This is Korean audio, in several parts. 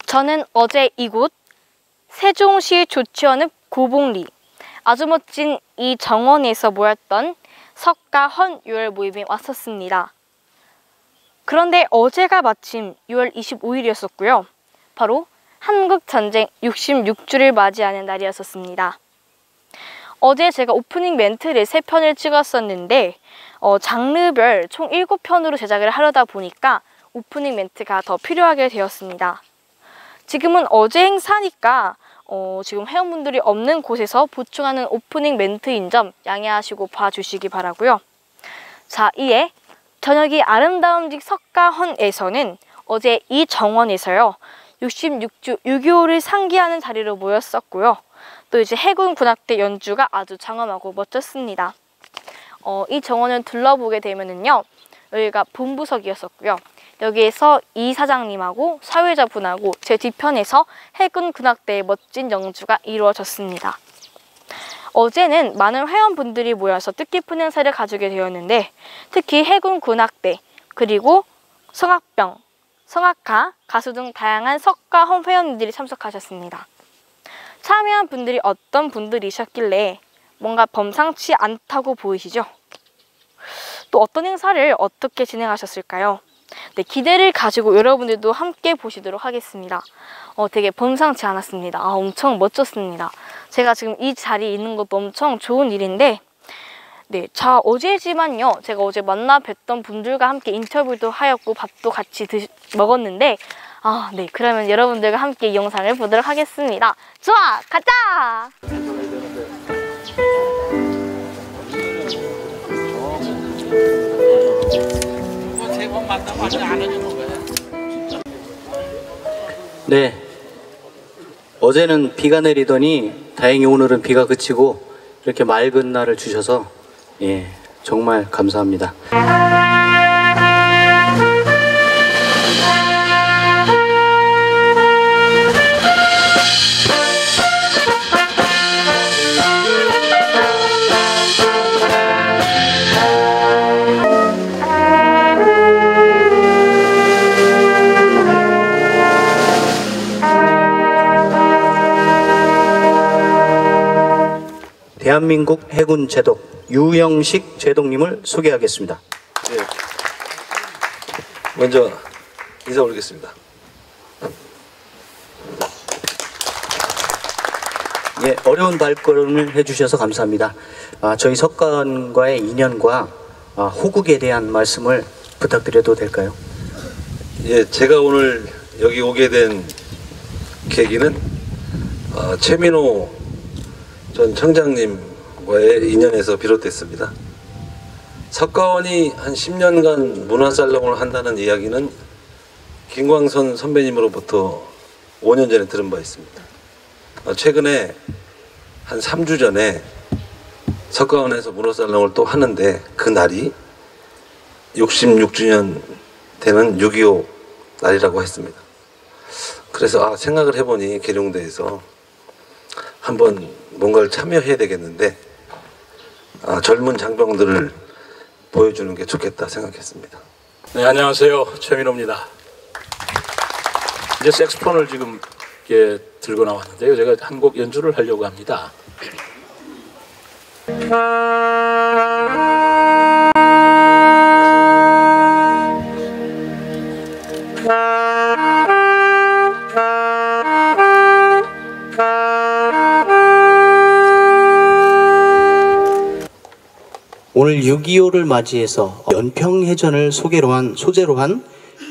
저는 어제 이곳 세종시 조치원읍 고봉리 아주 멋진 이 정원에서 모였던 석가헌 유월 모임에 왔었습니다. 그런데 어제가 마침 6월 25일이었었고요. 바로 한국전쟁 66주를 맞이하는 날이었었습니다. 어제 제가 오프닝 멘트를 3편을 찍었었는데 장르별 총 7편으로 제작을 하려다 보니까 오프닝 멘트가 더 필요하게 되었습니다. 지금은 어제 행사니까 지금 회원분들이 없는 곳에서 보충하는 오프닝 멘트인 점 양해하시고 봐주시기 바라고요. 자, 이에 저녁이 아름다움직 석가헌에서는 어제 이 정원에서요 66주 6.25를 상기하는 자리로 모였었고요. 또 이제 해군 군악대 연주가 아주 장엄하고 멋졌습니다. 이 정원을 둘러보게 되면은요 여기가 본부석이었었고요. 여기에서 이 사장님하고 사회자분하고 제 뒤편에서 해군 군악대의 멋진 연주가 이루어졌습니다. 어제는 많은 회원분들이 모여서 뜻깊은 행사를 가지게 되었는데 특히 해군 군악대 그리고 성악병, 성악가, 가수 등 다양한 석가헌 회원들이 참석하셨습니다. 참여한 분들이 어떤 분들이셨길래 뭔가 범상치 않다고 보이시죠? 또 어떤 행사를 어떻게 진행하셨을까요? 네, 기대를 가지고 여러분들도 함께 보시도록 하겠습니다. 되게 범상치 않았습니다. 엄청 멋졌습니다. 제가 지금 이 자리에 있는 것도 엄청 좋은 일인데 네, 자 어제지만요. 제가 어제 만나 뵀던 분들과 함께 인터뷰도 하였고 밥도 같이 먹었는데 네, 그러면 여러분들과 함께 이 영상을 보도록 하겠습니다. 좋아, 가자! 네, 어제는 비가 내리더니 다행히 오늘은 비가 그치고 이렇게 맑은 날을 주셔서 정말 감사합니다. 대한민국 해군 제독 유영식 제독님을 소개하겠습니다. 네. 먼저 인사 올리겠습니다. 예, 어려운 발걸음을 해주셔서 감사합니다. 저희 석가헌과의 인연과 호국에 대한 말씀을 부탁드려도 될까요? 예, 제가 오늘 여기 오게 된 계기는 최민호 전 청장님과의 인연에서 비롯됐습니다. 석가헌이 한 10년간 문화살롱을 한다는 이야기는 김광선 선배님으로부터 5년 전에 들은 바 있습니다. 최근에 한 3주 전에 석가헌에서 문화살롱을 또 하는데 그 날이 66주년 되는 6.25 날이라고 했습니다. 그래서 생각을 해보니 계룡대에서 한번 뭔가를 참여해야 되겠는데 젊은 장병들을 보여주는 게 좋겠다 생각했습니다. 네, 안녕하세요. 최민호입니다. 이제 색스폰을 지금 들고 나왔는데요. 제가 한 곡 연주를 하려고 합니다. 오늘 6.25를 맞이해서 연평해전을 소재로 한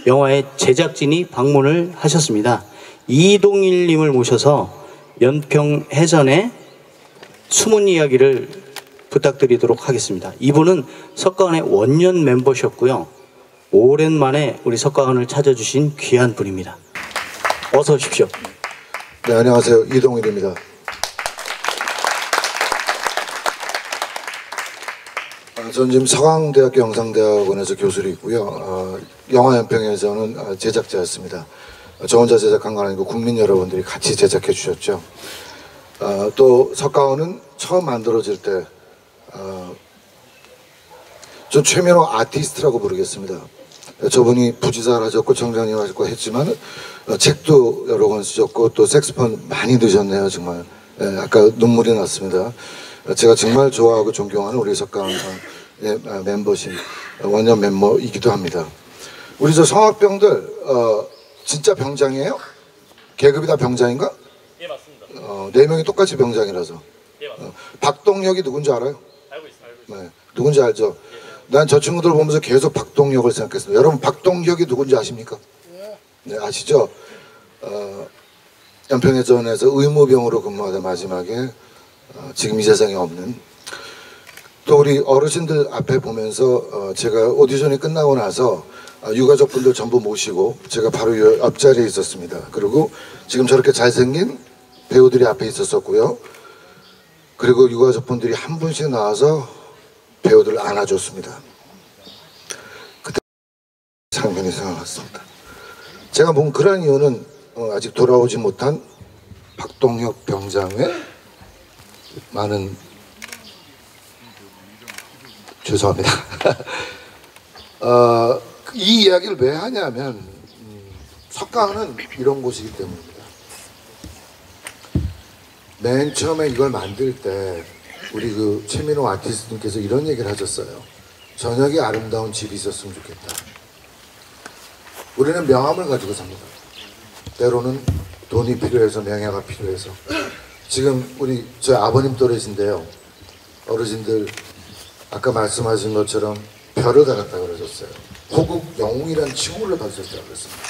영화의 제작진이 방문을 하셨습니다. 이동일님을 모셔서 연평해전의 숨은 이야기를 부탁드리도록 하겠습니다. 이분은 석가헌의 원년 멤버셨고요. 오랜만에 우리 석가헌을 찾아주신 귀한 분입니다. 어서 오십시오. 네, 안녕하세요. 이동일입니다. 저는 지금 서강대학교 영상대학원에서 교수로 있고요. 영화연평에서는 제작자였습니다. 저 혼자 제작한 건 아니고 국민 여러분들이 같이 제작해 주셨죠. 또 석가헌은 처음 만들어질 때 전 최민호 아티스트라고 부르겠습니다. 저분이 부지사를 하셨고 청장님 하셨고 했지만 책도 여러 권 쓰셨고 또 색스폰 많이 넣으셨네요 정말. 아까 눈물이 났습니다. 제가 정말 좋아하고 존경하는 우리 석가원의 멤버신 원년 멤버이기도 합니다. 우리 저 성악병들 진짜 병장이에요? 계급이 다 병장인가? 예, 맞습니다. 4명이 똑같이 병장이라서. 예, 맞습니다. 박동혁이 누군지 알아요? 알고 있어요. 네, 누군지 알죠? 난 저 친구들 보면서 계속 박동혁을 생각했습니다. 여러분 박동혁이 누군지 아십니까? 네, 아시죠? 연평해전에서 의무병으로 근무하다 마지막에 지금 이 세상에 없는 또 우리 어르신들 앞에 보면서 제가 오디션이 끝나고 나서 유가족분들 전부 모시고 제가 바로 요 앞자리에 있었습니다. 그리고 지금 저렇게 잘생긴 배우들이 앞에 있었었고요. 그리고 유가족분들이 한 분씩 나와서 배우들을 안아줬습니다. 그때 장면이 생각났습니다. 제가 본 그런 이유는 아직 돌아오지 못한 박동혁 병장의 많은 죄송합니다. 이 이야기를 왜 하냐면 석가는 이런 곳이기 때문입니다. 맨 처음에 이걸 만들 때 우리 그 최민호 아티스트님께서 이런 얘기를 하셨어요. 저녁에 아름다운 집이 있었으면 좋겠다. 우리는 명함을 가지고 삽니다. 때로는 돈이 필요해서 명예가 필요해서. 지금 우리 저희 아버님 또래신데요. 어르신들 아까 말씀하신 것처럼 별을 달았다 그러셨어요. 호국 영웅이란 칭호를 받으셨다고 그랬습니다.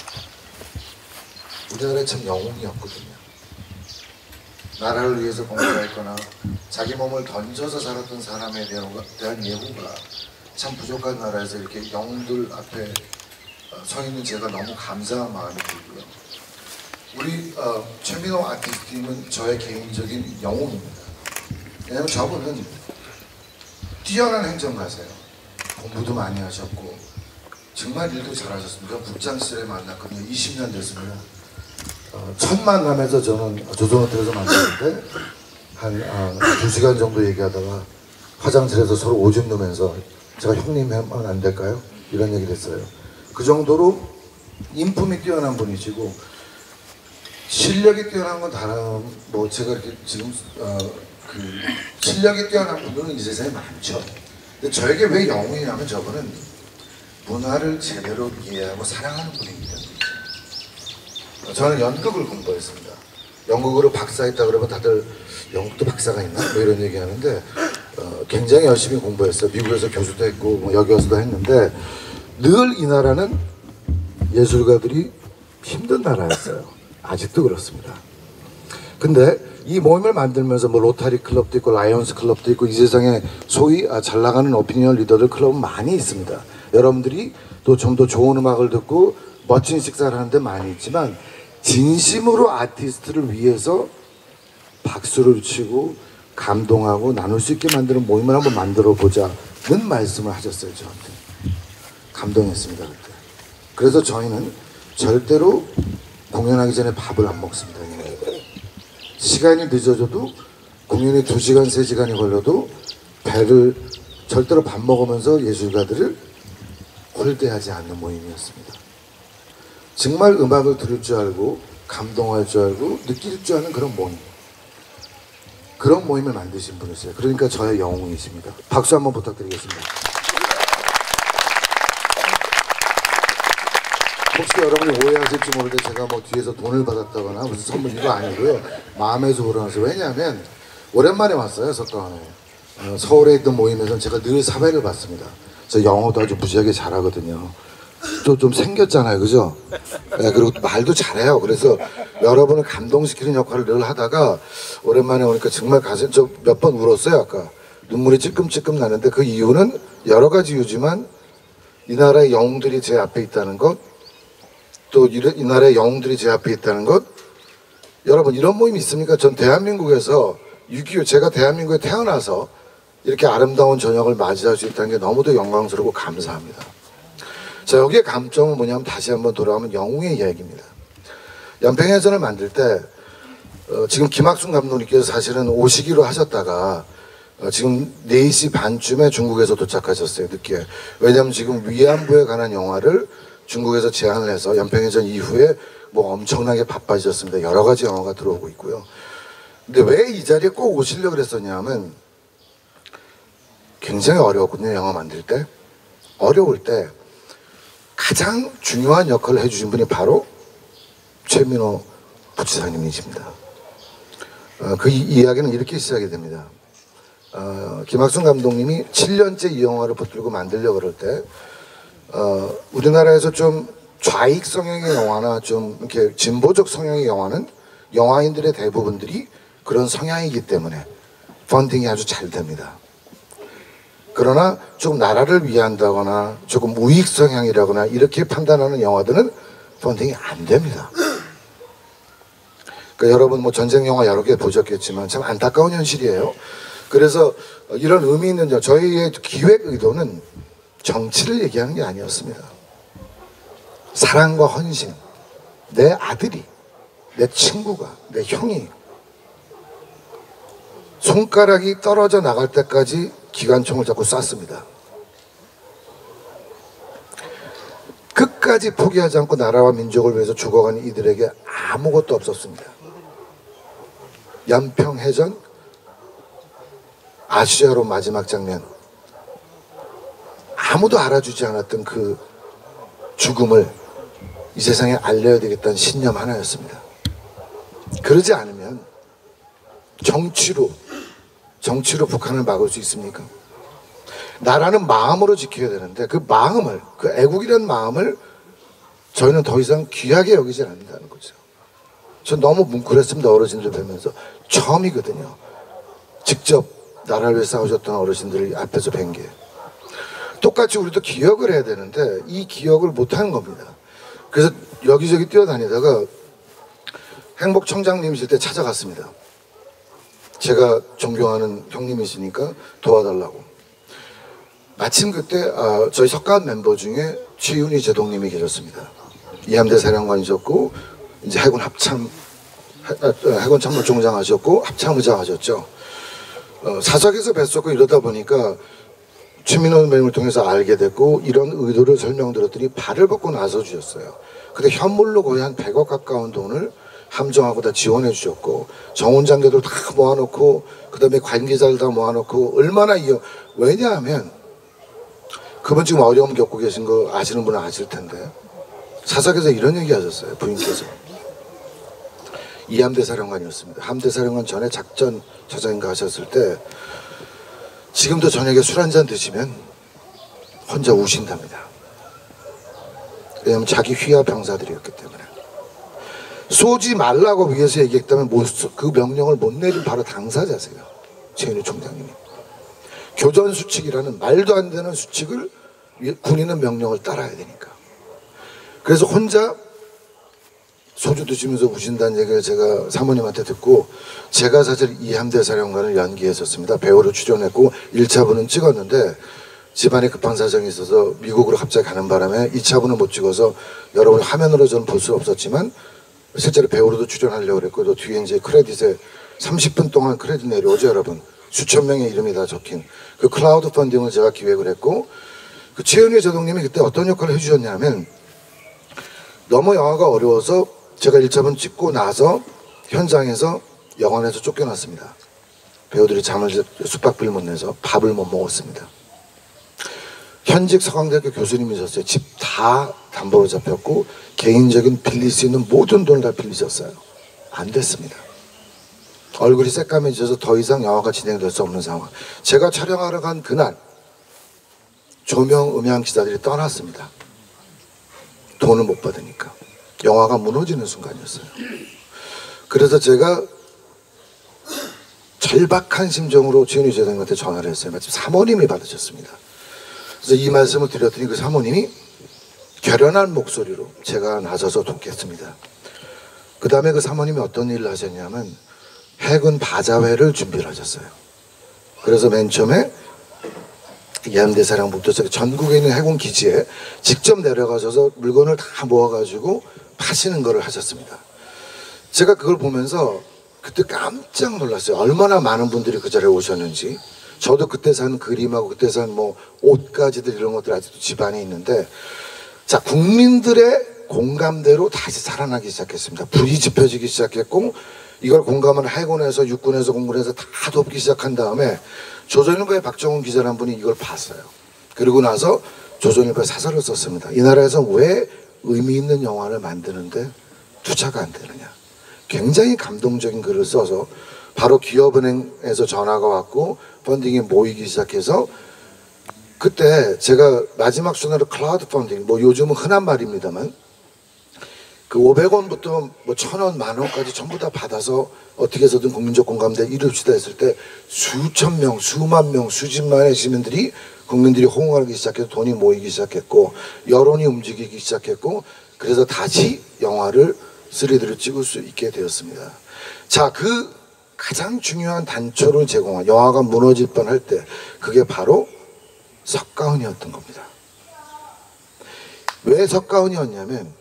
우리나라에 참 영웅이었거든요. 나라를 위해서 봉사했거나 자기 몸을 던져서 살았던 사람에 대한 예우가 참 부족한 나라에서 이렇게 영웅들 앞에 서 있는 제가 너무 감사한 마음이 들고요. 우리 최민호 아티스트님은 저의 개인적인 영웅입니다. 왜냐하면 저분은 뛰어난 행정가세요. 공부도 많이 하셨고 정말 일도 잘하셨습니다. 국장실에 만났거든요. 20년 됐습니다. 첫 만남에서 저는 조선호텔에서 만났는데 한 2시간 정도 얘기하다가 화장실에서 서로 오줌 누면서 제가 형님 하면 안 될까요? 이런 얘기를 했어요. 그 정도로 인품이 뛰어난 분이시고 실력이 뛰어난 건 다른 뭐 제가 이렇게 지금 그 실력이 뛰어난 분들은 이 세상에 많죠. 근데 저에게 왜 영웅이냐면 저분은 문화를 제대로 이해하고 사랑하는 분입니다. 저는 연극을 공부했습니다. 연극으로 박사했다 그러면 다들 연극도 박사가 있나? 뭐 이런 얘기 하는데 굉장히 열심히 공부했어요. 미국에서 교수도 했고 뭐 여기 와서도 했는데 늘 이 나라는 예술가들이 힘든 나라였어요. 아직도 그렇습니다. 근데 이 모임을 만들면서 뭐 로타리 클럽도 있고 라이온스 클럽도 있고 이 세상에 소위 잘 나가는 오피니언 리더들 클럽은 많이 있습니다. 여러분들이 또 좀 더 좋은 음악을 듣고 멋진 식사를 하는데 많이 있지만 진심으로 아티스트를 위해서 박수를 치고 감동하고 나눌 수 있게 만드는 모임을 한번 만들어 보자는 말씀을 하셨어요. 저한테 감동했습니다. 그때. 그래서 저희는 절대로 공연하기 전에 밥을 안 먹습니다. 시간이 늦어져도 공연이 2시간, 3시간이 걸려도 배를 절대로 밥 먹으면서 예술가들을 홀대하지 않는 모임이었습니다. 정말 음악을 들을 줄 알고 감동할 줄 알고 느낄 줄 아는 그런 모임. 그런 모임을 만드신 분이세요. 그러니까 저의 영웅이십니다. 박수 한번 부탁드리겠습니다. 혹시 여러분이 오해하실지 모르는데 제가 뭐 뒤에서 돈을 받았다거나 무슨 선물 이거 아니고요. 마음에서 우러나서. 왜냐하면 오랜만에 왔어요. 석가원에. 서울에 있던 모임에서는 제가 늘 사회를 받습니다. 저 영어도 아주 무지하게 잘하거든요. 좀 생겼잖아요. 그죠? 네, 그리고 말도 잘해요. 그래서 여러분을 감동시키는 역할을 늘 하다가 오랜만에 오니까 정말 가슴 저 몇 번 울었어요. 아까 눈물이 찔끔찔끔 나는데 그 이유는 여러 가지 이유지만 이 나라의 영웅들이 제 앞에 있다는 것, 또 이 나라의 영웅들이 제 앞에 있다는 것. 여러분 이런 모임이 있습니까? 전 대한민국에서 6.25 제가 대한민국에 태어나서 이렇게 아름다운 저녁을 맞이할 수 있다는 게 너무도 영광스럽고 감사합니다. 자, 여기에 감점은 뭐냐면 다시 한번 돌아가면 영웅의 이야기입니다. 연평해전을 만들 때 지금 김학순 감독님께서 사실은 오시기로 하셨다가 지금 4시 반쯤에 중국에서 도착하셨어요. 늦게. 왜냐하면 지금 위안부에 관한 영화를 중국에서 제안을 해서 연평해전 이후에 뭐 엄청나게 바빠지셨습니다. 여러 가지 영화가 들어오고 있고요. 근데 왜 이 자리에 꼭 오시려고 그랬었냐면 굉장히 어려웠거든요. 영화 만들 때. 어려울 때 가장 중요한 역할을 해주신 분이 바로 최민호 부지사님이십니다. 그 이야기는 이렇게 시작이 됩니다. 김학순 감독님이 7년째 이 영화를 붙들고 만들려고 그럴 때 우리나라에서 좀 좌익 성향의 영화나 좀 이렇게 진보적 성향의 영화는 영화인들의 대부분들이 그런 성향이기 때문에 펀딩이 아주 잘 됩니다. 그러나 좀 나라를 위한다거나 조금 우익 성향이라거나 이렇게 판단하는 영화들은 펀딩이 안 됩니다. 그러니까 여러분 뭐 전쟁 영화 여러 개 보셨겠지만 참 안타까운 현실이에요. 그래서 이런 의미 있는 저희의 기획 의도는 정치를 얘기하는 게 아니었습니다. 사랑과 헌신, 내 아들이, 내 친구가, 내 형이 손가락이 떨어져 나갈 때까지 기관총을 잡고 쐈습니다. 끝까지 포기하지 않고 나라와 민족을 위해서 죽어가는 이들에게 아무것도 없었습니다. 연평해전 아시아로 마지막 장면, 아무도 알아주지 않았던 그 죽음을 이 세상에 알려야 되겠다는 신념 하나였습니다. 그러지 않으면 정치로 북한을 막을 수 있습니까? 나라는 마음으로 지켜야 되는데 그 마음을, 그 애국이라는 마음을 저희는 더 이상 귀하게 여기지 않는다는 거죠. 전 너무 뭉클했습니다. 어르신들 뵈면서 처음이거든요. 직접 나라를 위해 싸우셨던 어르신들 앞에서 뵌 게. 똑같이 우리도 기억을 해야 되는데 이 기억을 못하는 겁니다. 그래서 여기저기 뛰어다니다가 행복청장님이실 때 찾아갔습니다. 제가 존경하는 형님이시니까 도와달라고. 마침 그때 저희 석가원 멤버 중에 최윤희 제동님이 계셨습니다. 이함대 사령관이셨고 이제 해군 참모총장 하셨고 합참의장 하셨죠. 사석에서 뵀었고 이러다 보니까 최민호 선배님을 통해서 알게 됐고 이런 의도를 설명드렸더니 발을 벗고 나서 주셨어요. 근데 현물로 거의 한 100억 가까운 돈을 함정하고 다 지원해 주셨고 정원 장교들 다 모아놓고 그 다음에 관계자들 다 모아놓고 얼마나 왜냐하면 그분 지금 어려움 겪고 계신 거 아시는 분은 아실 텐데 사석에서 이런 얘기 하셨어요. 부인께서 이함대 사령관이었습니다. 함대 사령관 전에 작전 차장인가 하셨을 때 지금도 저녁에 술 한잔 드시면 혼자 우신답니다. 왜냐하면 자기 휘하 병사들이었기 때문에. 쏘지 말라고 위에서 얘기했다면 그 명령을 못 내린 바로 당사자세요. 최윤희 총장님이. 교전 수칙이라는 말도 안 되는 수칙을 군인은 명령을 따라야 되니까. 그래서 혼자 소주 드시면서 우신다는 얘기를 제가 사모님한테 듣고 제가 사실 이함대 사령관을 연기했었습니다. 배우로 출연했고 1차분은 찍었는데 집안에 급한 사정이 있어서 미국으로 갑자기 가는 바람에 2차분은 못 찍어서 여러분 화면으로 저는 볼 수 없었지만 실제로 배우로도 출연하려고 그랬고 또 뒤에 이제 크레딧에 30분 동안 크레딧 내려오죠 여러분. 수천 명의 이름이 다 적힌 그 클라우드 펀딩을 제가 기획을 했고 그 최윤희 제동님이 그때 어떤 역할을 해주셨냐면 너무 영화가 어려워서 제가 1차분 찍고 나서 현장에서 영화관에서 쫓겨났습니다. 배우들이 잠을 숙박비를 못 내서 밥을 못 먹었습니다. 현직 서강대학교 교수님이셨어요. 집 다 담보로 잡혔고 개인적인 빌릴 수 있는 모든 돈을 다 빌리셨어요. 안 됐습니다. 얼굴이 새까매져서 더 이상 영화가 진행될 수 없는 상황. 제가 촬영하러 간 그날 조명, 음향 기사들이 떠났습니다. 돈을 못 받으니까. 영화가 무너지는 순간이었어요. 그래서 제가 절박한 심정으로 최윤희 제동님한테 전화를 했어요. 마침 사모님이 받으셨습니다. 그래서 이 말씀을 드렸더니 그 사모님이 결연한 목소리로 제가 나서서 돕겠습니다. 그 다음에 그 사모님이 어떤 일을 하셨냐면 해군 바자회를 준비를 하셨어요. 그래서 맨 처음에 이함대 사령부터 전국에 있는 해군 기지에 직접 내려가셔서 물건을 다 모아가지고 파시는 거를 하셨습니다. 제가 그걸 보면서 그때 깜짝 놀랐어요. 얼마나 많은 분들이 그 자리에 오셨는지. 저도 그때 산 그림하고 그때 산 뭐 옷가지들 이런 것들 아직도 집안에 있는데, 자, 국민들의 공감대로 다시 살아나기 시작했습니다. 불이 지펴지기 시작했고, 이걸 공감을 해군에서 육군에서 공군에서 다 돕기 시작한 다음에 조선일보의 박정훈 기자라는 분이 이걸 봤어요. 그리고 나서 조선일보에 사설을 썼습니다. 이 나라에서 왜 의미 있는 영화를 만드는데 투자가 안 되느냐. 굉장히 감동적인 글을 써서 바로 기업은행에서 전화가 왔고 펀딩이 모이기 시작해서, 그때 제가 마지막 순으로 클라우드 펀딩, 뭐 요즘은 흔한 말입니다만, 그 500원부터 뭐 1000원, 10,000원까지 전부 다 받아서 어떻게 해서든 국민적 공감대 이룹시다 했을 때 수천 명, 수만 명, 수십만의 시민들이, 국민들이 호응하기 시작해서 돈이 모이기 시작했고, 여론이 움직이기 시작했고, 그래서 다시 영화를 3D를 찍을 수 있게 되었습니다. 자, 그 가장 중요한 단초를 제공한, 영화가 무너질 뻔할 때 그게 바로 석가훈이었던 겁니다. 왜 석가훈이었냐면,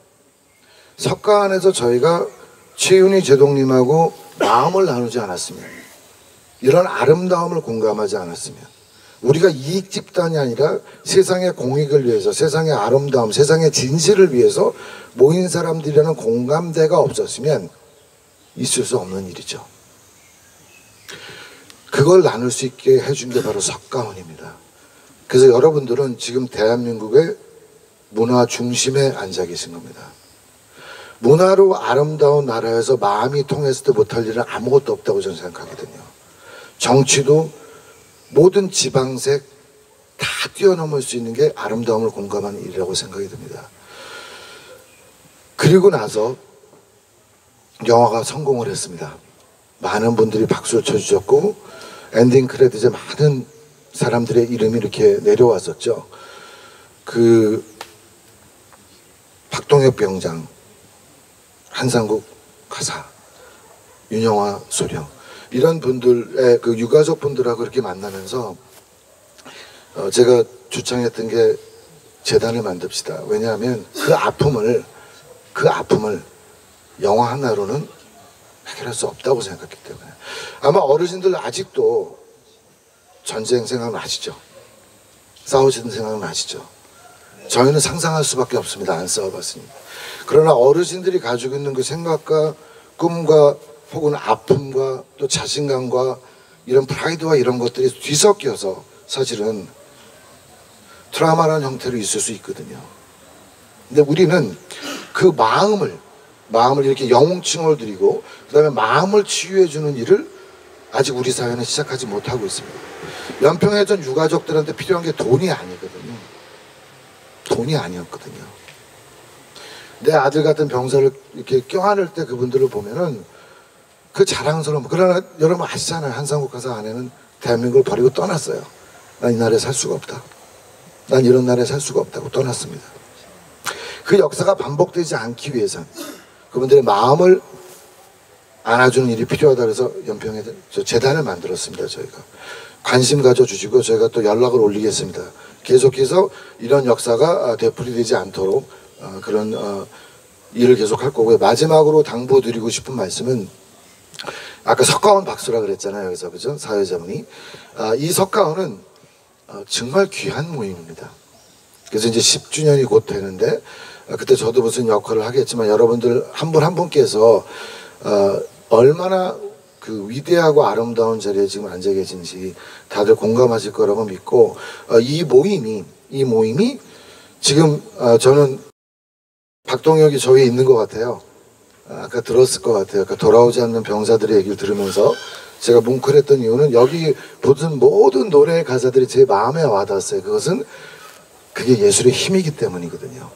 석가훈에서 저희가 최윤희 제독님하고 마음을 나누지 않았으면, 이런 아름다움을 공감하지 않았으면, 우리가 이익 집단이 아니라 세상의 공익을 위해서, 세상의 아름다움, 세상의 진실을 위해서 모인 사람들이라는 공감대가 없었으면 있을 수 없는 일이죠. 그걸 나눌 수 있게 해준 게 바로 석가훈입니다. 그래서 여러분들은 지금 대한민국의 문화 중심에 앉아 계신 겁니다. 문화로 아름다운 나라에서 마음이 통했을 때 못할 일은 아무것도 없다고 저는 생각하거든요. 정치도 모든 지방색 다 뛰어넘을 수 있는 게 아름다움을 공감하는 일이라고 생각이 듭니다. 그리고 나서 영화가 성공을 했습니다. 많은 분들이 박수를 쳐주셨고, 엔딩 크레딧에 많은 사람들의 이름이 이렇게 내려왔었죠. 그 박동혁 병장, 한상국 가사, 윤영화 소령, 이런 분들의 그 유가족 분들하고 이렇게 만나면서 제가 주창했던 게 재단을 만듭시다. 왜냐하면 그 아픔을 영화 하나로는 해결할 수 없다고 생각했기 때문에. 아마 어르신들 아직도 전쟁 생각나시죠? 싸우시는 생각나시죠? 저희는 상상할 수밖에 없습니다. 안 싸워봤으니까. 그러나 어르신들이 가지고 있는 그 생각과 꿈과 혹은 아픔과 또 자신감과 이런 프라이드와 이런 것들이 뒤섞여서 사실은 트라우마라는 형태로 있을 수 있거든요. 근데 우리는 그 마음을 이렇게 영웅칭을 드리고 그 다음에 마음을 치유해주는 일을 아직 우리 사회는 시작하지 못하고 있습니다. 연평해전 유가족들한테 필요한 게 돈이 아니거든요. 돈이 아니었거든요. 내 아들 같은 병사를 이렇게 껴안을 때 그분들을 보면은 그 자랑스러움. 그러나 여러분 아시잖아요. 한상국 가사 아내는 대한민국을 버리고 떠났어요. 난 이 나라에 살 수가 없다. 난 이런 나라에 살 수가 없다고 떠났습니다. 그 역사가 반복되지 않기 위해선 그분들의 마음을 안아주는 일이 필요하다 그래서 연평에 재단을 만들었습니다. 저희가 관심 가져주시고 저희가 또 연락을 올리겠습니다. 계속해서 이런 역사가 되풀이되지 않도록 그런 일을 계속할 거고요. 마지막으로 당부드리고 싶은 말씀은, 아까 석가훈 박수라 그랬잖아요. 여기서 그죠? 사회자분이. 이 석가훈은 정말 귀한 모임입니다. 그래서 이제 10주년이 곧 되는데 그때 저도 무슨 역할을 하겠지만 여러분들 한 분 한 분께서 얼마나 그 위대하고 아름다운 자리에 지금 앉아 계신지 다들 공감하실 거라고 믿고, 이 모임이 지금 저는 박동혁이 저기 있는 것 같아요. 아까 들었을 것 같아요. 그러니까 돌아오지 않는 병사들의 얘기를 들으면서 제가 뭉클했던 이유는 여기 보던 모든 노래의 가사들이 제 마음에 와닿았어요. 그게 예술의 힘이기 때문이거든요.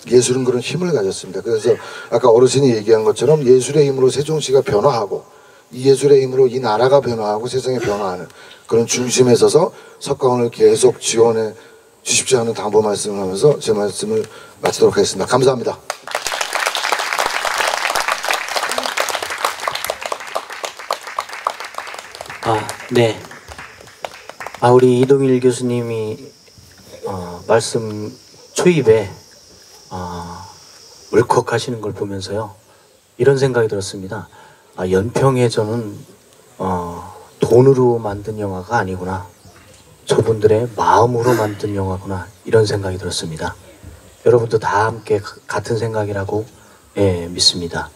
예술은 그런 힘을 가졌습니다. 그래서 아까 어르신이 얘기한 것처럼 예술의 힘으로 세종시가 변화하고 이 예술의 힘으로 이 나라가 변화하고 세상이 변화하는 그런 중심에 서서 석가훈을 계속 지원해 주십시오 하는 당부 말씀을 하면서 제 말씀을 마치도록 하겠습니다. 감사합니다. 네. 우리 이동일 교수님이 말씀 초입에 울컥하시는 걸 보면서요, 이런 생각이 들었습니다. 연평해전은 돈으로 만든 영화가 아니구나. 저분들의 마음으로 만든 영화구나. 이런 생각이 들었습니다. 여러분도 다 함께 같은 생각이라고 믿습니다.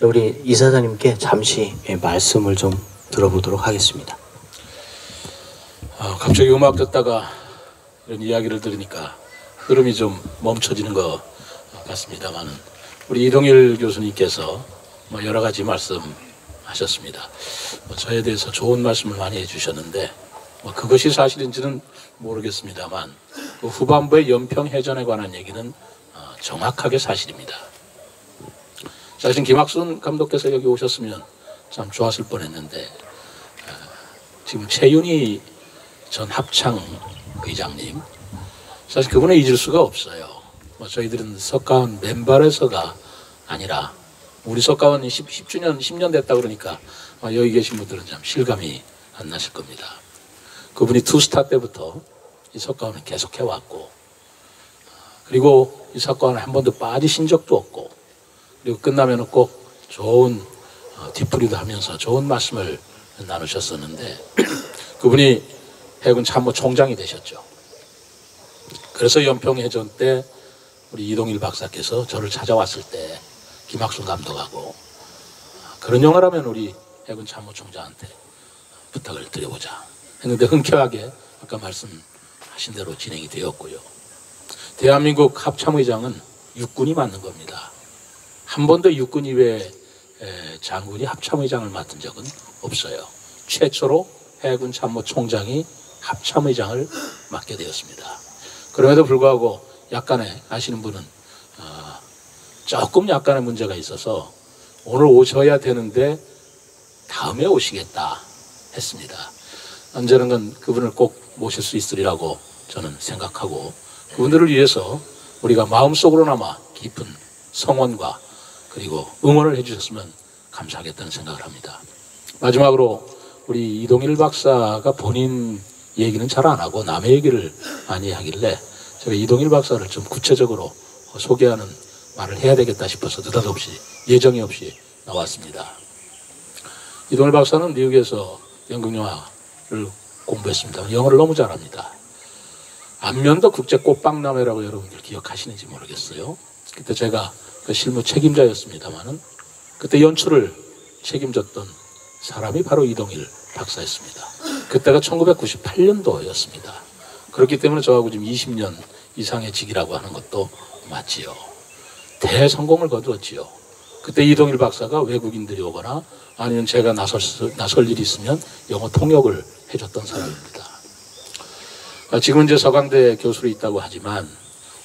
우리 이사장님께 잠시 말씀을 좀 들어보도록 하겠습니다. 갑자기 음악 듣다가 이런 이야기를 들으니까 흐름이 좀 멈춰지는 것 같습니다만, 우리 이동일 교수님께서 여러 가지 말씀하셨습니다. 저에 대해서 좋은 말씀을 많이 해주셨는데 그것이 사실인지는 모르겠습니다만, 그 후반부의 연평해전에 관한 얘기는 정확하게 사실입니다. 사실 김학순 감독께서 여기 오셨으면 참 좋았을 뻔했는데, 지금 최윤희 전 합창 의장님, 사실 그분을 잊을 수가 없어요. 저희들은 석가원 맨발에서가 아니라, 우리 석가원이 10년 됐다 그러니까 여기 계신 분들은 참 실감이 안 나실 겁니다. 그분이 투스타 때부터 이 석가원을 계속 해왔고, 그리고 이 석가원을 한 번도 빠지신 적도 없고, 그리고 끝나면 꼭 좋은 뒤풀이도 하면서 좋은 말씀을 나누셨었는데, 그분이 해군 참모 총장이 되셨죠. 그래서 연평해전 때 우리 이동일 박사께서 저를 찾아왔을 때 김학순 감독하고, 그런 영화라면 우리 해군 참모총장한테 부탁을 드려보자 했는데 흔쾌하게 아까 말씀하신 대로 진행이 되었고요. 대한민국 합참의장은 육군이 맡는 겁니다. 한 번도 육군 이외에 장군이 합참의장을 맡은 적은 없어요. 최초로 해군 참모총장이 합참의장을 맡게 되었습니다. 그럼에도 불구하고 약간의, 아시는 분은 조금 약간의 문제가 있어서 오늘 오셔야 되는데 다음에 오시겠다 했습니다. 언제든간 그분을 꼭 모실 수 있으리라고 저는 생각하고, 그분들을 위해서 우리가 마음속으로나마 깊은 성원과 그리고 응원을 해주셨으면 감사하겠다는 생각을 합니다. 마지막으로 우리 이동일 박사가 본인 얘기는 잘 안 하고 남의 얘기를 많이 하길래 제가 이동일 박사를 좀 구체적으로 소개하는 말을 해야 되겠다 싶어서 느닷없이 예정이 없이 나왔습니다. 이동일 박사는 미국에서 연극영화를 공부했습니다. 영어를 너무 잘합니다. 안면도 국제 꽃박람회라고 여러분들 기억하시는지 모르겠어요. 그때 제가 그 실무 책임자였습니다만은 그때 연출을 책임졌던 사람이 바로 이동일 박사였습니다. 그때가 1998년도였습니다. 그렇기 때문에 저하고 지금 20년 이상의 직이라고 하는 것도 맞지요. 대성공을 거두었지요. 그때 이동일 박사가 외국인들이 오거나 아니면 제가 나설 일이 있으면 영어 통역을 해줬던 사람입니다. 지금은 이제 서강대 교수로 있다고 하지만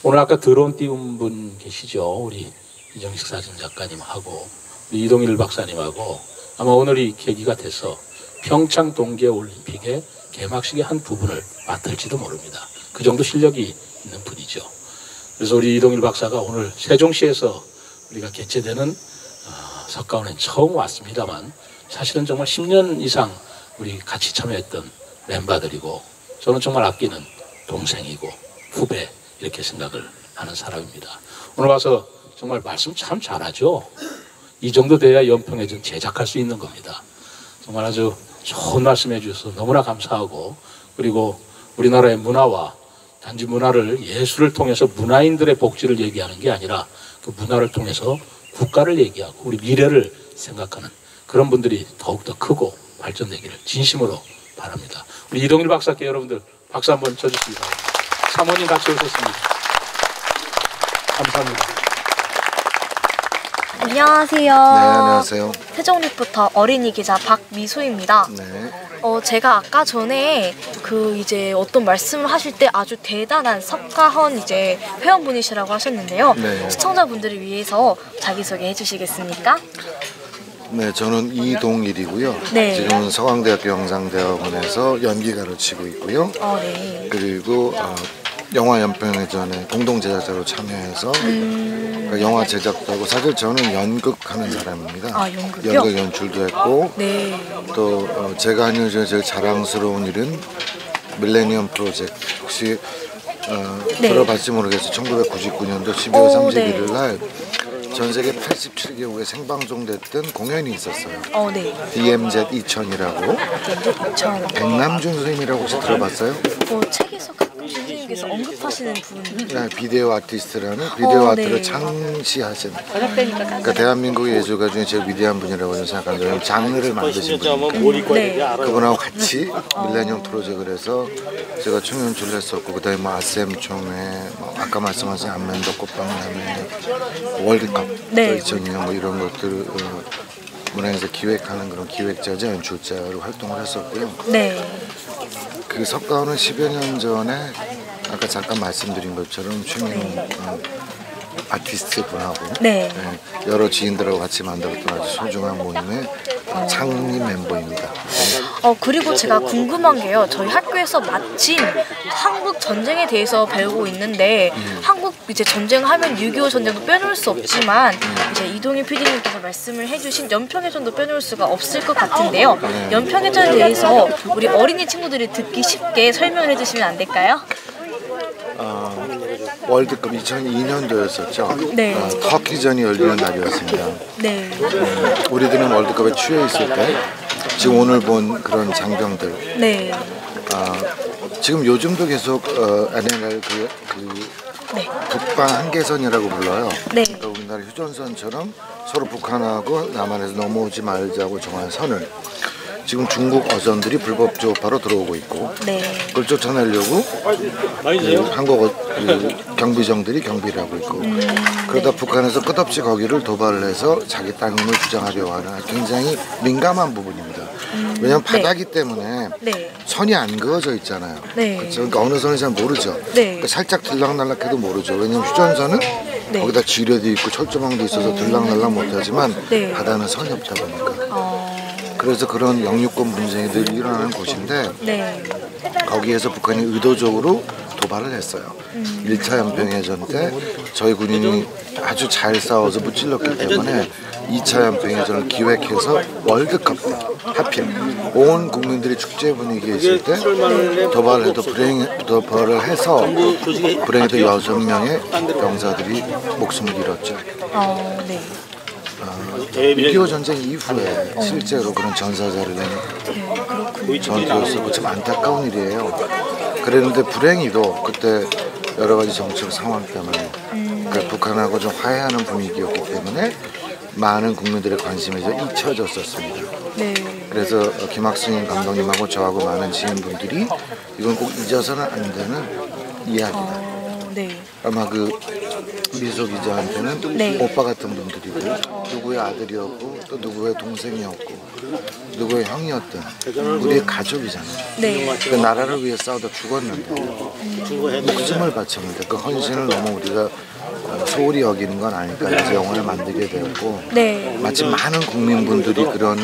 오늘 아까 드론 띄운 분 계시죠. 우리 이정식 사진 작가님하고 우리 이동일 박사님하고 아마 오늘이 계기가 돼서 평창 동계올림픽의 개막식의 한 부분을 맡을지도 모릅니다. 그 정도 실력이 있는 분이죠. 그래서 우리 이동일 박사가 오늘 세종시에서 우리가 개최되는 석가원에 처음 왔습니다만 사실은 정말 10년 이상 우리 같이 참여했던 멤버들이고 저는 정말 아끼는 동생이고 후배 이렇게 생각을 하는 사람입니다. 오늘 와서 정말 말씀 참 잘하죠. 이 정도 돼야 연평해전 제작할 수 있는 겁니다. 정말 아주 좋은 말씀 해주셔서 너무나 감사하고, 그리고 우리나라의 문화와 단지 문화를 예술을 통해서 문화인들의 복지를 얘기하는 게 아니라 그 문화를 통해서 국가를 얘기하고 우리 미래를 생각하는 그런 분들이 더욱더 크고 발전되기를 진심으로 바랍니다. 우리 이동일 박사께 여러분들 박수 한번 쳐주시기 바랍니다. 사모님 같이 오셨습니다. 감사합니다. 안녕하세요. 네, 안녕하세요. 세종 리포터 어린이 기자 박미소입니다. 네. 제가 아까 전에 이제 어떤 말씀을 하실 때 아주 대단한 석가헌 이제 회원분이시라고 하셨는데요. 네. 시청자분들을 위해서 자기소개 해주시겠습니까? 네, 저는 이동일이고요. 네. 지금은 서강대학교 영상대학원에서 연기 가르치고 있고요. 네. 그리고 영화 연평해전에 공동 제작자로 참여해서 그러니까 영화 제작도 하고, 사실 저는 연극하는 사람입니다. 아, 연극이요? 연극 연출도 했고, 네. 또 제가 하는 일 중에 제일 자랑스러운 일은 밀레니엄 프로젝트. 혹시 네. 들어봤지 모르겠어요. 1999년도 12월 31일 날 전 세계 87개국에 생방송됐던 공연이 있었어요. 네. DMZ 2000이라고. 전 백남준 선생님이라고 혹시 들어봤어요? 책에서 가끔 선생님께서 언급하시는 분. 네, 비디오 아티스트라는 비디오 아트를 네. 창시하신. 그러니까 대한민국의 예술가 중에 제일 위대한 분이라고 저는 생각합니다. 장르를 만드신 분이니까. 네. 그분하고 같이 밀레니엄 프로젝트를 해서 제가 총연출을 했었고, 그다음에 뭐 아셈총회, 뭐 아까 말씀하신 안면도 꽃방나무, 월드컵, 네. 2002년 뭐 이런 것들 문화에서 기획하는 그런 기획자자 연출자로 활동을 했었고요. 네. 그 석가호는 10여 년 전에 아까 잠깐 말씀드린 것처럼 최민호 아티스트 분하고 네. 여러 지인들하고 같이 만들었던 아주 소중한 모임의 창립 멤버입니다. 그리고 제가 궁금한 게요. 저희 학교에서 마침 한국 전쟁에 대해서 배우고 있는데 한국 이제 전쟁하면 6.25 전쟁도 빼놓을 수 없지만 이제 이동희 PD님께서 말씀을 해주신 연평해전도 빼놓을 수가 없을 것 같은데요. 연평해전에 대해서 우리 어린이 친구들이 듣기 쉽게 설명을 해주시면 안 될까요? 월드컵 2002년도였었죠. 네. 터키전이 열리는 날이었습니다. 네. 우리들은 월드컵에 취해 있을 때 지금 오늘 본 그런 장병들, 네. 지금 요즘도 계속 NLL 네. 북방 한계선이라고 불러요. 네. 그러니까 우리나라 휴전선처럼 서로 북한하고 남한에서 넘어오지 말자고 정한 선을 지금 중국 어선들이 불법 조업하러 들어오고 있고, 네. 그걸 쫓아내려고 한국 경비정들이 경비를 하고 있고, 그러다 북한에서 끝없이 거기를 도발을 해서 자기 땅임을 주장하려고 하는 굉장히 민감한 부분입니다. 왜냐하면 바다기 때문에 네. 선이 안 그어져 있잖아요. 네. 그렇죠? 그러니까 어느 선인지 잘 모르죠. 네. 그러니까 살짝 들락날락해도 모르죠. 왜냐하면 휴전선은 네. 거기다 지뢰도 있고 철조망도 있어서 들락날락 못하지만 네. 바다는 선이 없다 보니까. 그래서 그런 영유권 분쟁이 일어나는 곳인데, 네. 거기에서 북한이 의도적으로 도발을 했어요. 1차 연평해전 때 저희 군인이 아주 잘 싸워서 무찔렀기 때문에 2차 연평해전을 기획해서 월드컵 때 하필 온 국민들이 축제 분위기에 있을 때 도발을 해도 도발을 해서 불행히도 6명의 병사들이 목숨을 잃었죠. 네. 6.25 전쟁 이후에 실제로 그런 전사자를 낸 전투였었고 참 안타까운 일이에요. 그랬는데 불행히도 그때 여러 가지 정치적 상황 때문에 그러니까 북한하고 좀 화해하는 분위기였기 때문에 많은 국민들의 관심이 잊혀졌었습니다. 네. 그래서 김학승 감독님하고 저하고 많은 지인분들이 이건 꼭 잊어서는 안 되는 이야기다. 네. 아마 그 미소 기자한테는 네. 오빠 같은 분들이고 누구의 아들이었고 또 누구의 동생이었고 누구의 형이었던 우리의 가족이잖아요. 네. 그 나라를 위해 싸우다 죽었는데 목숨을 바쳤는데 그 헌신을 너무 우리가 소홀히 여기는 건 아닐까 해서 영화를 만들게 되었고, 네. 마치 많은 국민분들이 그런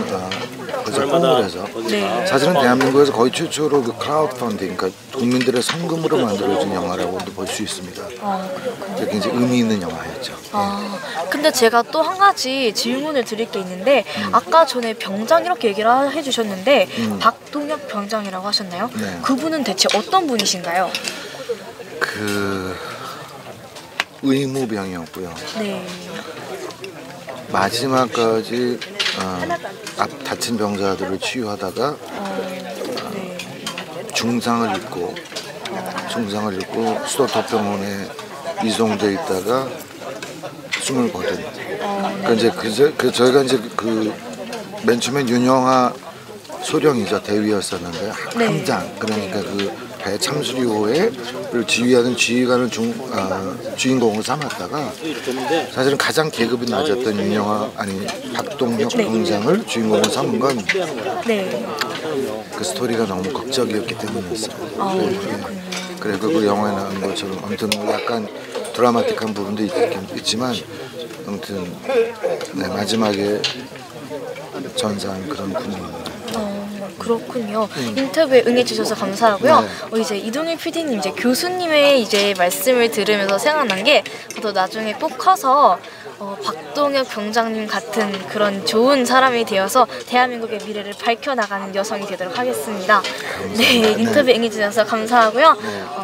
것을 뽕을 해서 네. 사실은 대한민국에서 거의 최초로 그 크라우드 펀딩, 그러니까 국민들의 성금으로 만들어진 영화라고도 볼 수 있습니다. 굉장히 의미 있는 영화였죠. 근데 제가 또 한 가지 질문을 드릴 게 있는데 아까 전에 병장 이렇게 얘기를 해주셨는데 박동혁 병장이라고 하셨나요? 네. 그분은 대체 어떤 분이신가요? 그 의무병이었고요. 네. 마지막까지 다친 병자들을 치유하다가 네. 중상을 입고 수도 덕병원에 이송돼 있다가 숨을 거둔. 그러니까 이제 저희가 이제 그 맨 처음에 윤영하 소령이죠, 대위였었는데 네. 함장, 그러니까 그 배 참수리호를 지휘하는 지휘관을 주인공으로 삼았다가 사실은 가장 계급이 낮았던 박동혁 병장을 주인공으로 삼은 건 네. 그 스토리가 너무 극적이었기 때문이었어요. 그래서 그 영화에 나온 것처럼 아무튼 약간 드라마틱한 부분도 있지만 아무튼 네, 마지막에 전사한 그런 군인입니다. 그렇군요. 인터뷰에 응해주셔서 감사하고요. 네. 이제 이동일 PD님 이제 교수님의 이제 말씀을 들으면서 생각난 게 저도 나중에 꼭 커서 박동혁 병장님 같은 그런 좋은 사람이 되어서 대한민국의 미래를 밝혀나가는 여성이 되도록 하겠습니다. 네, 인터뷰 응해주셔서 감사하고요.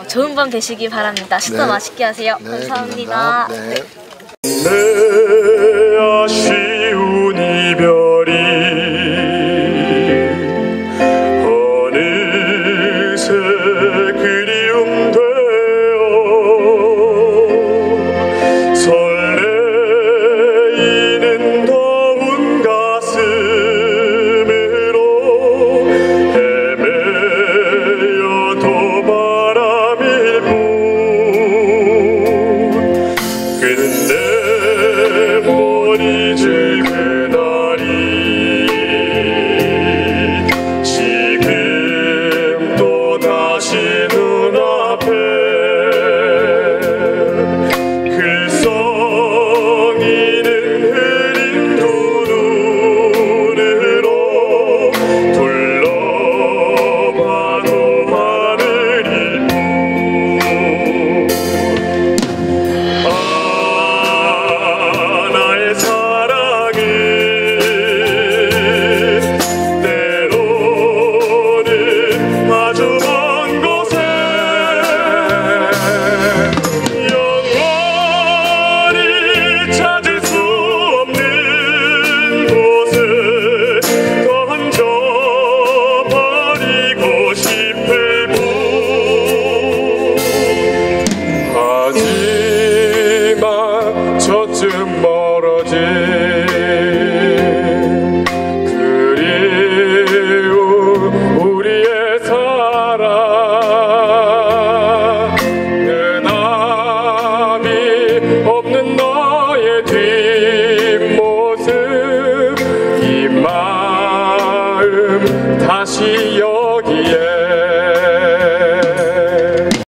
좋은 밤 되시기 바랍니다. 식사 네. 맛있게 하세요. 네, 감사합니다. 네. 이별이 어느새 그리움 되어 설레이는 더운 가슴으로 헤매여도 바람일 뿐 그는 내 못 잊을 그날이 지금 또 다시 눈앞에 글썽이는 흐린 두 눈으로 둘러봐도 하늘일 뿐 나의 사랑은 때로는 아주 먼 곳에 영원히 찾을 수 없는 곳에 던져버리고 싶을 뿐 하지만 저쯤 멀어진 그리운 우리의 사랑 눈앞이 없는 너의 뒷모습 이 마음 다시